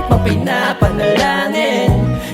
pang pinapanalangin.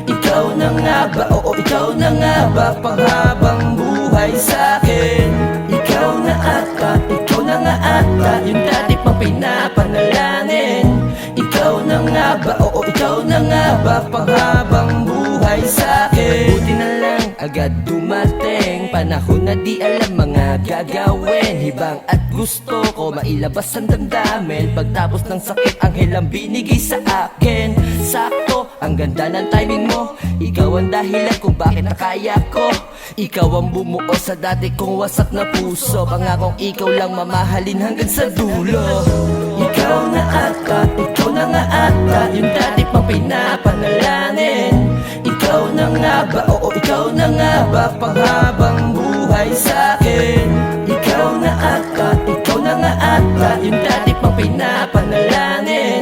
Ikaw na nga ba, oo ikaw na nga ba, panghabang buhay sa'kin. Ikaw na ata, ikaw na nga ata, yung dati pang pinapanalangin. Ikaw na nga ba, oo ikaw na nga ba, panghabang buhay sa'kin. Buti na lang agad dumating panahon na di alam mga gagawin. Hibang at gusto ko mailabas ang damdamin. Pagtapos ng sakit, anghel ang binigay sa akin. Sakto, ang ganda ng timing mo. Ikaw ang dahilan kung bakit nakaya ko. Ikaw ang bumuo sa dati kong wasak na puso. Pangakong ikaw lang mamahalin hanggang sa dulo. Ikaw na ata, ikaw na nga ata, yung dati pang pinapanalangin. Ikaw na nga ba, oo ikaw na nga ba, panghabang buhay sa'kin. Ikaw na ata, ikaw na nga ata, yung dati pang pinapanalangin.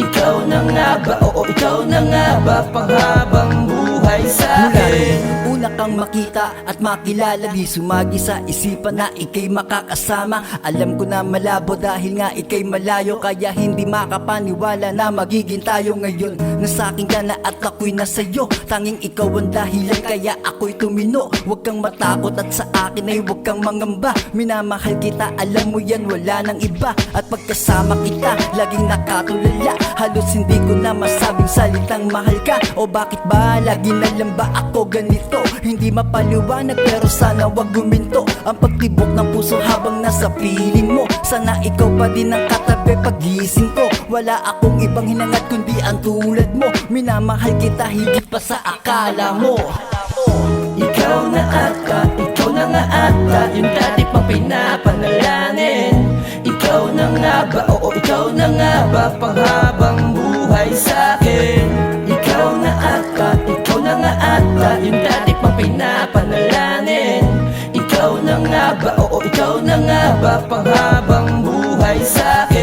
Ikaw na nga ba, oo ikaw na nga ba, panghabang buhay sa'kin. Una kang makita at makilala, di sumagi sa isipan na ikay makakasama. Alam ko na malabo dahil nga ikay malayo, kaya hindi makapaniwala na magiging tayo ngayon. Nasakin ka na at ako'y nasa'yo, tanging ikaw ang dahilan kaya ako'y tumino. Huwag kang matakot at sa akin ay huwag kang mangamba. Minamahal kita, alam mo yan, wala nang iba. At pagkasama kita, laging nakatulala. Halos hindi ko na masabing salitang mahal ka. O bakit ba, lagi na lang ba ako ganito? Hindi mapaliwanag pero sana wag guminto ang pagtibok ng puso habang nasa piling mo. Sana ikaw pa din ang katabi pagising ko. Wala akong ibang hinangad kundi ang tulad mo. Minamahal kita higit pa sa akala mo. Ikaw na ata, ikaw na nga ata, yung dati pang pinapanalangin. Ikaw na nga ba, oo ikaw na nga ba, panghabang buhay sa'kin. Ikaw na ata, ikaw na nga ata, yung dati pang pinapanalangin. Ikaw na nga ba, oo ikaw na nga ba, panghabang buhay sa'kin.